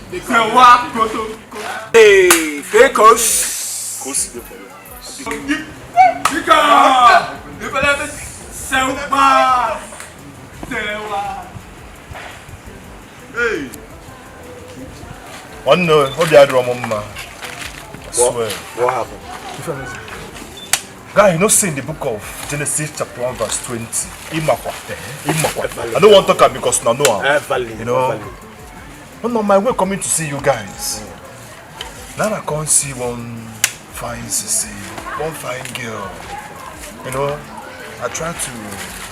Sewah, hey, KAYCEE. Sewah. Hey. One no, how the other one, man? I swear. What happened? Guy, you know, say in the book of Genesis chapter 1 verse 20. Imakwa. I don't want to talk because now you know. On my way coming to see you guys. Now I can't see one fine sissy, one fine girl. You know, I try to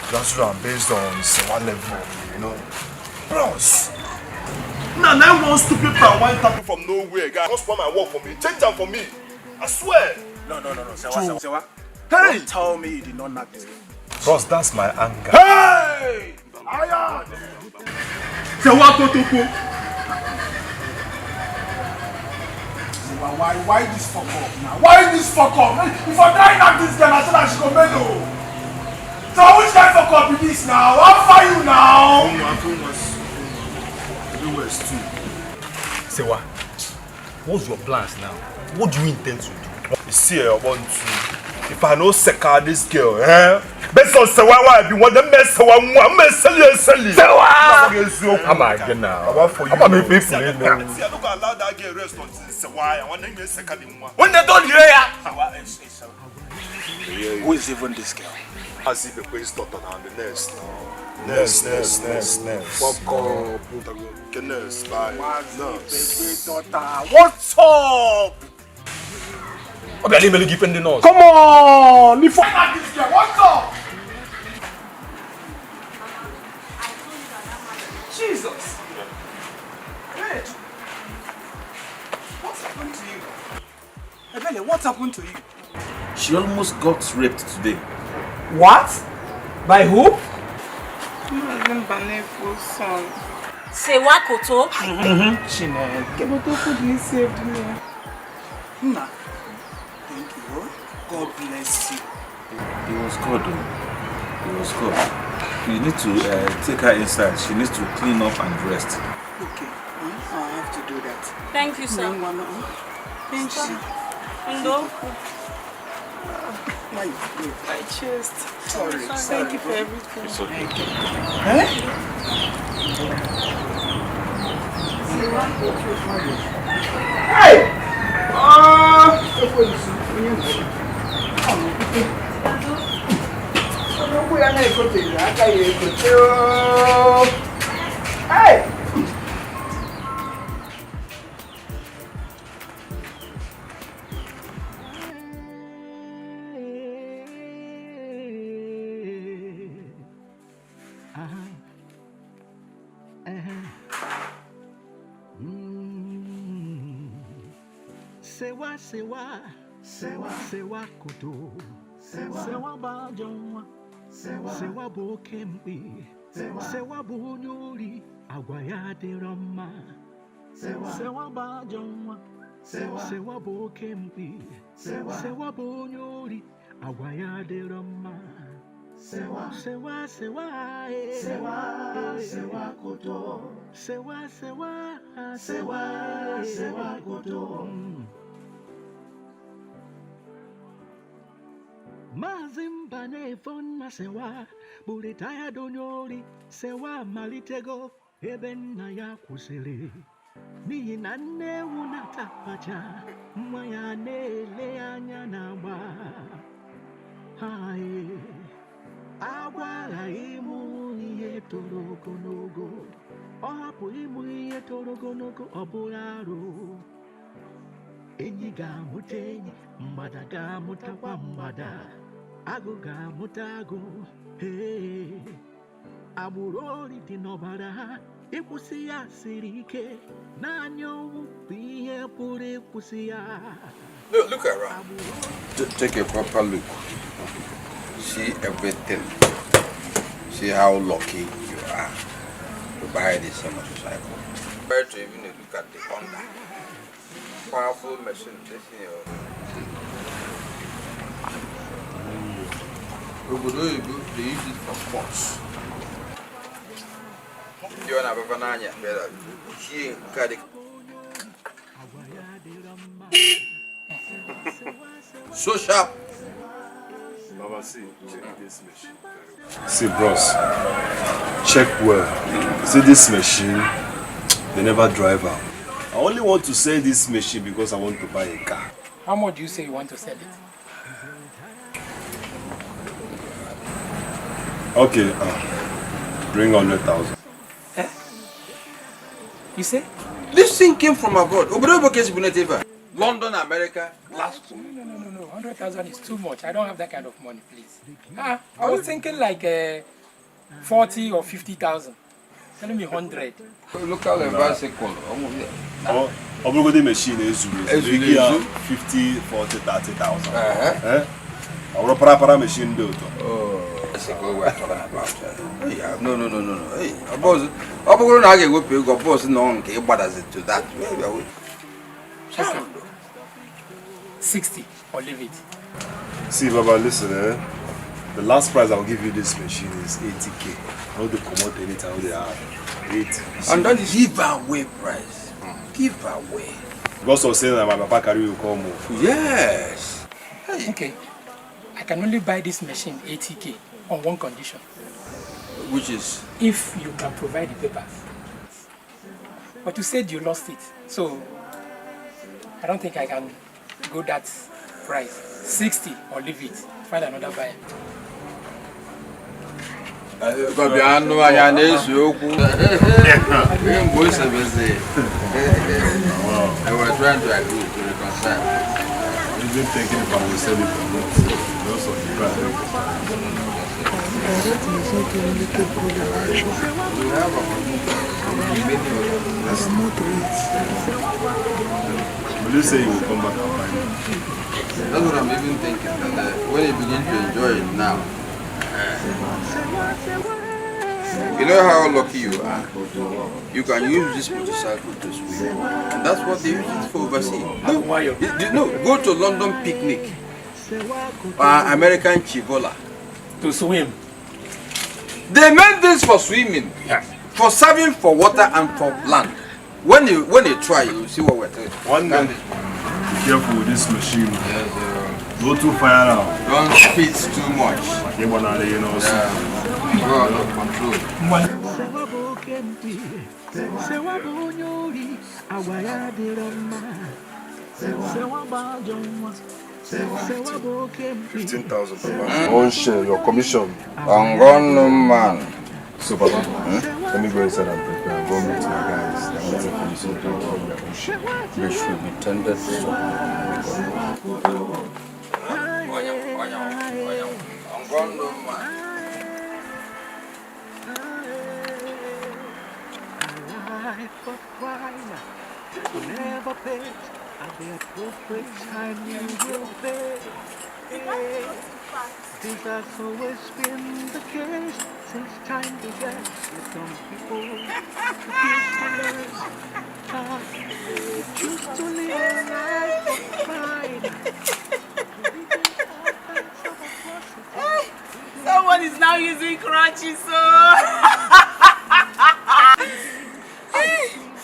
just run based on one level, you know. Bros. Now one stupid plan one tapping from nowhere, guy. Don't spoil my work for me. Change them for me. I swear. No. Sewah. Hey! Don't tell me you did not knock this game. Bros, that's my anger. Hey! Aya! Sewah Kotoko. Why this fuck up now? Why this fuck up? If I try knock this girl, I said I should go medal. So which kind of fuck up is this now? How far you now? Sewah, what's your plans now? What do you intend to do? You see, I want to. If I know second this girl, based on Sewah, I be one the mess. Sewah. I'm again now. I want for you. I'm a people. I don't allow that girl rest on Sewah. I want to get second in one. When they don't hear who is even this girl? I see the place daughter and the nest. Nest. Fuck up. Nest. What's up? Okay, let me give him the nose. Come on! If I not this girl, what's up? Jesus! Hey! What's happened to you? Ebele, what happened to you? She almost got raped today. What? By who? My husband Banefo's son. Sewah Koto. Chineke. Kebotoko saved me. Nah. Thank you. God bless you. It was God. It was God. You need to take her inside. She needs to clean up and rest. Okay. I have to do that. Thank you, sir. Thank you. Ndo. My chest. Sorry. Thank you for everything. It's okay. Hey! Hey! Sewah Koto, Sewah Bajonwa, Sewah Bokempi, Sewah Bunyuri, Agwayade Rama, Sewah Bajonwa, Sewah Bokempi, Sewah Bunyuri, Agwayade Rama, Sewah Koto, Sewah Koto. Mazimbane fonna Sewah, Buritaya Donyori, Sewah Malitego, Ebena Yakusele. Ni nane unatapacha, Mayane leanya nawa. Hai, Awala imu yetorogonogo, Ohapu imu yetorogonogo obularo. Enyiga mutenyi, Mbadaga mutakwa mbada. Aguga mutago, hey, Aburori dinobara, Ipusia sirike, Nanyo, Pia Puri Pusia. Look around. Take a proper look. See everything. See how lucky you are to buy this motorcycle. Try to even look at the Honda. Powerful machine. They use it for sports. You want a banana, better. She got it. So sharp. Baba, see, check this machine. See, bros, check well. See this machine, they never drive out. I only want to sell this machine because I want to buy a car. How much do you say you want to sell it? Okay, bring 100,000. Eh? You say? This thing came from abroad. London, America, Glasgow. No. 100,000 is too much. I don't have that kind of money, please. I was thinking like 40 or 50,000. Telling me 100. Local bicycle. I'm going to machine is 50, 40, 30,000. I will para machine built. Oh, that's a good way talking about. No. Hey, boss, I'm going to go pay go boss no but as it to that. 60 or leave it. See, Baba, listen, the last price I'll give you this machine is 80k. I want to come out anytime they have 80. And that is giveaway price. Giveaway. Because of saying that my papa carry you come. Yes. Hey. Okay. I can only buy this machine 80k on one condition. Which is? If you can provide the papers. But you said you lost it. So I don't think I can go that price. 60 or leave it. Find another buyer. I was trying to agree to reconcile. You've been thinking if I will sell it or not. Also, the price. Will you say you will come back and buy it? That's what I'm even thinking. And when you begin to enjoy it now, you know how lucky you are. You can use this motorcycle to swim. And that's what they use it for overseas. No, go to London picnic. American Chivola. To swim. They made this for swimming. Yeah. For serving for water and for land. When you try, you see what we're talking about. One day, be careful with this machine. Yes, go too far now. Don't spit too much. You go out of control. $15,000. One share, your commission. I'm gone, man. So, Papa, let me go inside and prepare. Go meet my guys. They're waiting for you. So, they should be tended to. I'm gone, man. Never pay at the appropriate time you will pay. This has always been the case since time began. With some people choose to live a life of pride. Someone is now using crutches, so.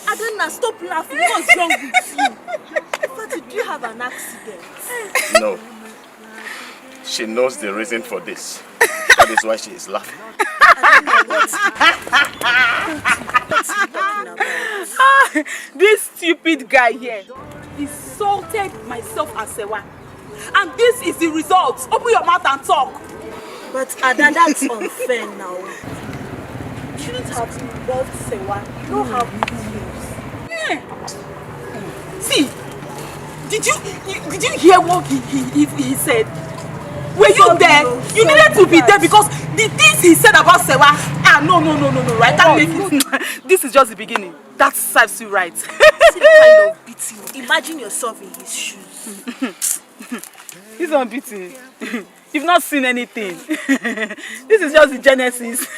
Adana, stop laughing. What's wrong with you? But did you have an accident? no. She knows the reason for this. That is why she is laughing. This stupid guy here insulted myself and Sewah. And this is the result. Open your mouth and talk. But Ada, that's unfair now. You shouldn't have involved Sewah. You don't have good news. See, did you hear what he said? Were you there? You needed to be there because the things he said about Sewah. No, right? That make it. This is just the beginning. That serves you right. It's kind of beating. Imagine yourself in his shoes. He's not beating. You've not seen anything. This is just the genesis.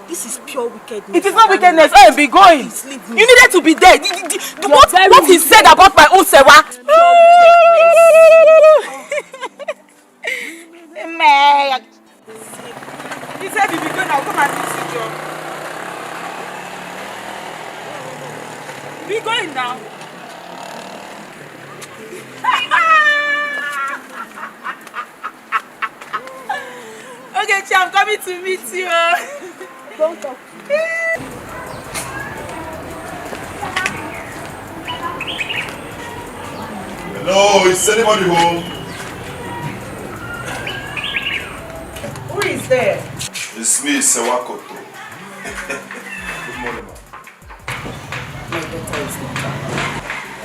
This is pure wickedness. It is not wickedness. Hey, be going. You needed to be there. What he said about my own Sewah. He said if you go now, come and visit you. Be going now. I'm coming to meet you. Don't talk to me. Hello, is anybody home? Who is there? It's me, Sewah. Good morning, ma. My daughter is not around.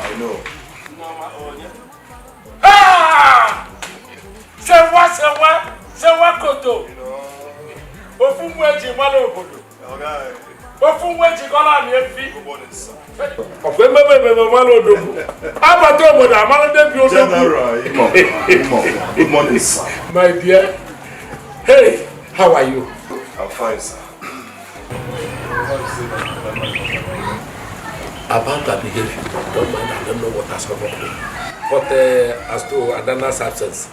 I know. Ah! Sewah koto. Ofu mweji malo obodo. Ofu mweji kola mi efi. Good morning, sir. Ofe mebe malo odogu. Abato obodo amalo debi odogu. General, good morning, sir. My dear. Hey, how are you? I'm fine, sir. About her behavior, don't mind, I don't know what has come up. But as to Adana's absence,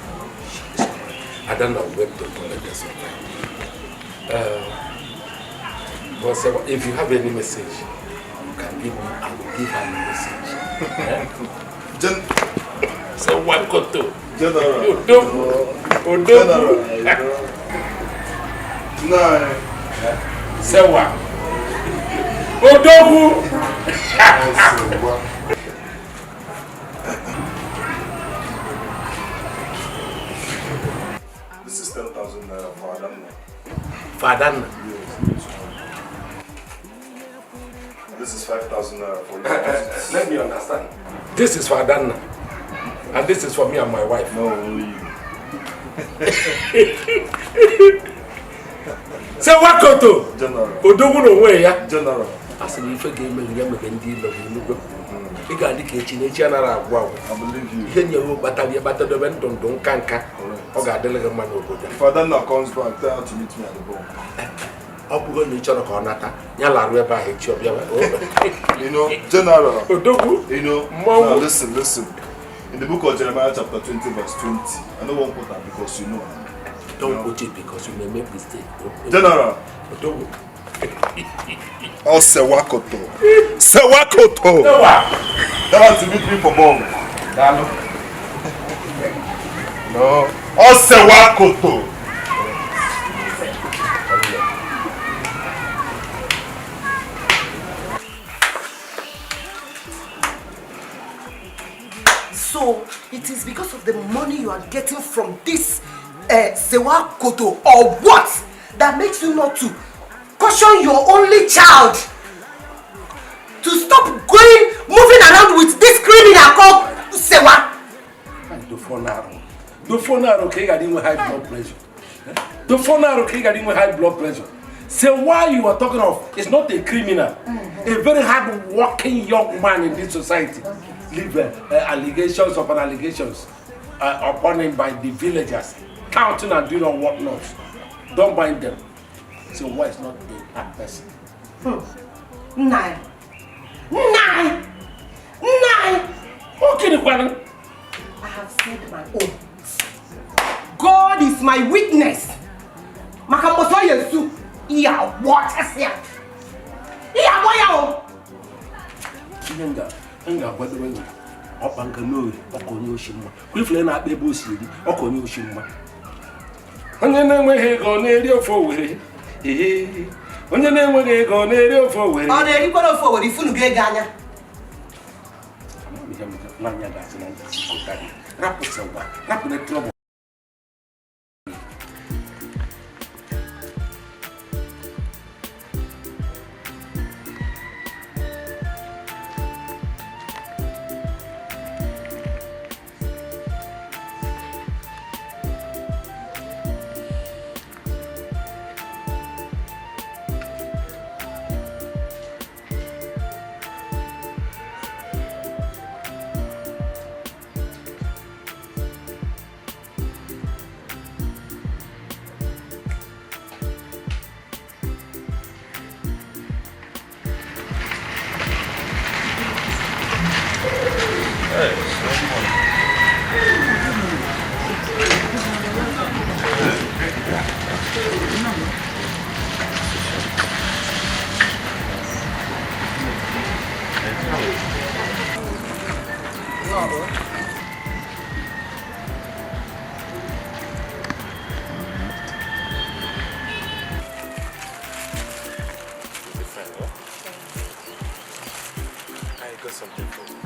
Adana went to toilet or something. But so if you have any message, you can give me, I will give her a message. So what got to? General. Sewah. Odogu. This is 10,000 naira for Adana. For Adana? This is 5,000 naira for you. Let me understand. This is for Adana. And this is for me and my wife. No, only you. Sewah koto. General. Odogu no way ya. General. Asị na ife ga-eme ya mebe ndị ilo bụ enugwe. Ị ga-adị ka echi na echi anara agwụ agwụ. I believe you. Ihe nyewe kpatara ya kpatadobe ndụ ndụ nka nka. Ọ ga-adịrị gị mma n'obodo. If Adana comes back, tell her to meet me at the bomb. Ọ bụrụ na ị chọrọ ka ọ nata, ya larụ ebe ahụ echi ọbịa. You know, General. Odogwu. You know, now listen. In the book of Jeremiah chapter 20 verse 20, I don't want to put that because you know. Don't put it because you may make mistake. General. Odogwu. Oh, Sewah koto. Sewah koto. That has to meet me for bomb. No. Oh, Sewah koto. So, it is because of the money you are getting from this Sewah koto or what that makes you not to caution your only child to stop moving around with this criminal called Sewah. The phone okay, I didn't high blood pressure. The phone okay, I didn't high blood pressure. Sewah you are talking of is not a criminal, a very hard-working young man in this society. Leave allegations upon allegations upon him by the villagers, counting and doing what not. Don't mind them. Sewah is not a bad person. Nine. Okay, I have said my own. God is my witness. Makamoto Yesu. Iya what is here? Iya boya. Nga gwadoro nyi ọpanka n'ori ọkọnye oshimma kwifule na-akpa ebe osiri ọkọnye oshimma onye na-enweghị ego na-eri ofe owere onye na-enweghị ego na-eri ofe owere ọ na-erikwara ofe owere ifunu ga-ego anya n'anya ga-asị na ndị sikọta gị rapụ Sewah rapụ na trọbụ. I've got something for you.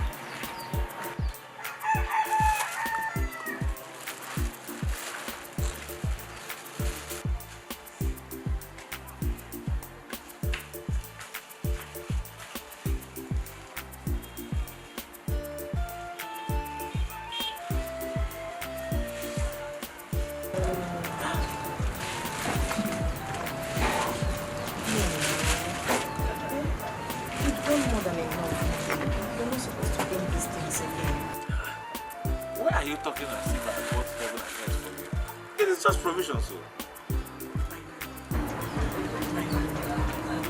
Just provision, so.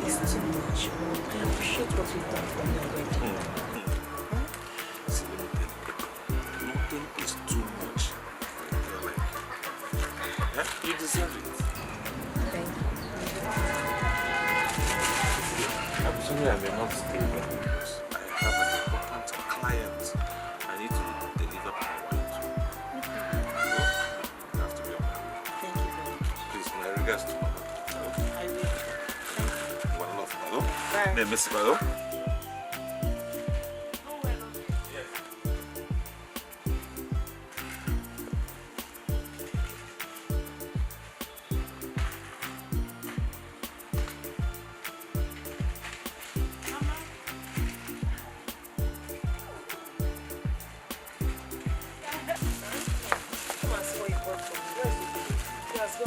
It's too much. I appreciate what you've done for me already. See, let me tell you, nothing is too much for a girl like you. Yeah? You deserve it. Thank you. I'm sorry I may not stay long because I have an important client I need to deliver my wife to. Regards to Mama. I will. One love, Mado. Bye. Miss Mado. Come and see what you brought for me. Where is it? Let's go.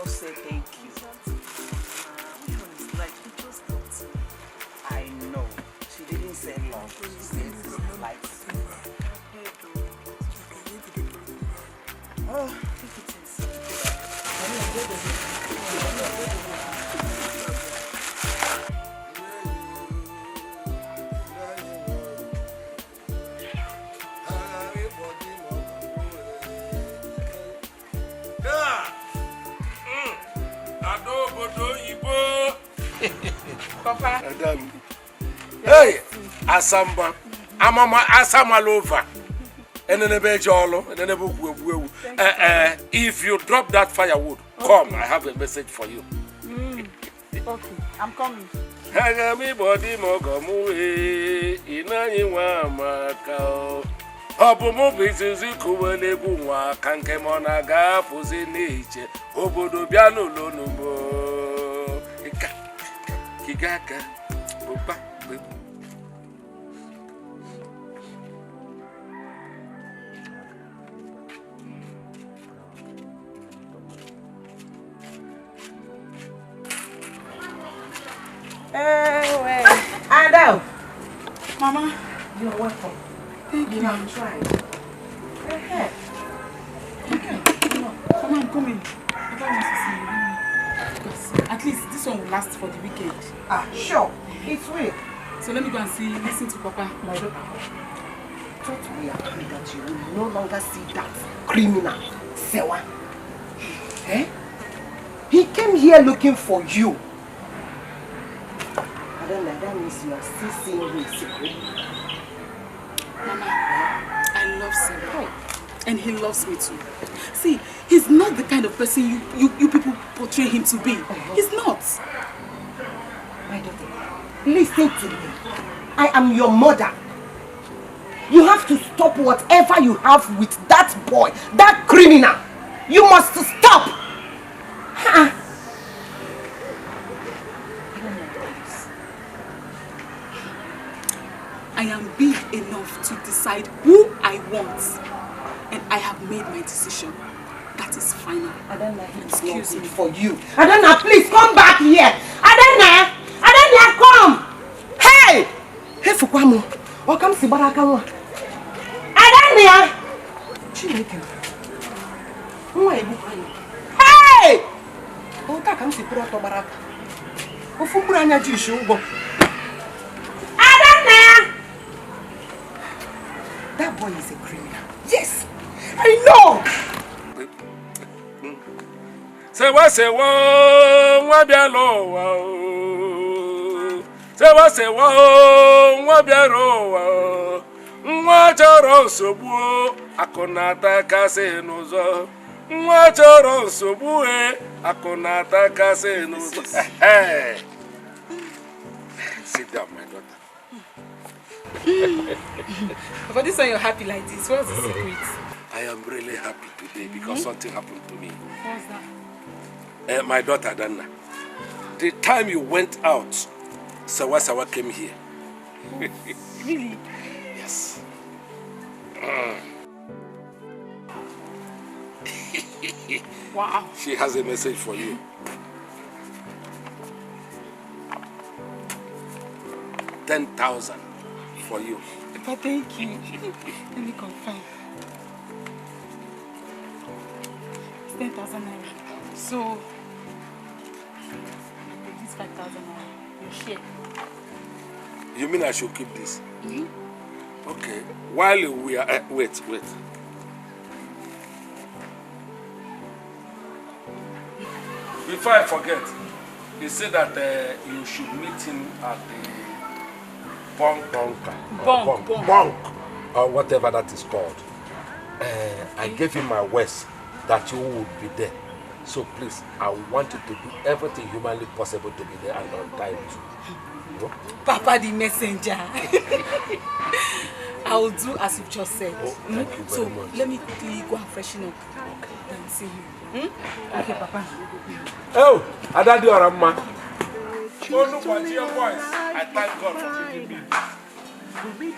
Say thank you. I know. She didn't say long. She said like. Oh, think it is. Papa. Hey, Asamba. Amama Asamalova. And then if you drop that firewood, come, I have a message for you. Okay, I'm coming. Hagami body mogamu inaniwa makao. Obumu bizizi kuwelebu nwa kankemona ga puzi niche. Obodo biano lonumbo. Kigaka. Opa. Hey, Adam. Mama. You're welcome. Thank you. I'm trying. Okay. Mama, I'm coming. I don't want to see you. Because at least this one will last for the weekend. Ah, sure. It's real. So let me go and listen to Papa. My daughter. Totally agree that you will no longer see that criminal, Sewah. Eh? He came here looking for you. I don't know, that means you are still seeing him secretly. Mama, I love Sewah. And he loves me too. See, he's not the kind of person you people portray him to be. He's not. My daughter, listen to me. I am your mother. You have to stop whatever you have with that boy, that criminal. You must stop. I am big enough to decide who I want. And I have made my decision. That is final. Adana, excuse me for you. Adana, please come back here. Adana, come. Hey! Hey, Fukwamo. Welcome to Barakawa. Adana! Hey! Welcome to Baraka. Fukwanya Jishu. Adana! That boy is a criminal. Yes! I know! Sewah, Wabialo. Sewah, Wabiaro. Mwachoro sobu, akonata kase nozo. Mwachoro sobu, akonata kase nozo. Sit down, my daughter. For this one, you're happy like this. What's the secret? I am really happy today because something happened to me. What's that? My daughter, Dana. The time you went out, Sewah came here. Really? Yes. Wow. She has a message for you. 10,000 for you. But thank you. Let me confirm. 10,000 naira. So, this 5,000 naira. You share. You mean I should keep this? Okay. While we are wait. Before I forget, he said that you should meet him at the Bonk, or whatever that is called. I gave him my words that you would be there. So please, I want you to do everything humanly possible to be there and on time too. You know? Papa the messenger. I will do as you've just said. Oh, thank you very much. Let me quickly go and freshen up and see you. Okay, Papa. Oh, Adadi Orama. Oh, no, my dear boys, I thank God for giving me.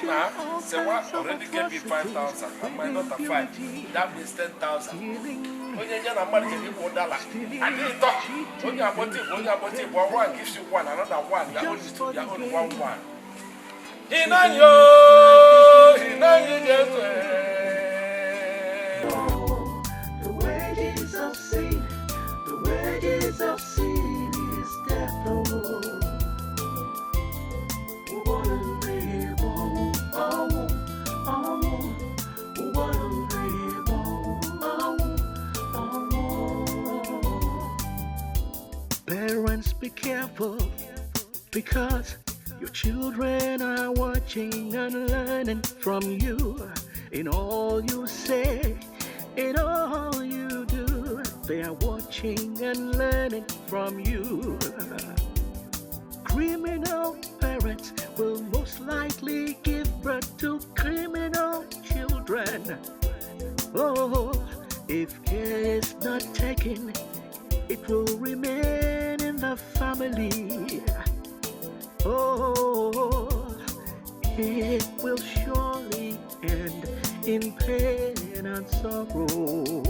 Now, Sewah already gave me 5,000 and my daughter 5. That means 10,000. When you're not money, you $1. I didn't talk. When you're one gives you one, another one. You're only two, you're only one. The wages of sin is death. Parents, be careful, because your children are watching and learning from you. In all you say, in all you do, they are watching and learning from you. Criminal parents will most likely give birth to criminal children. Oh, if care is not taken, it will remain in the family. Oh, it will surely end in pain and sorrow.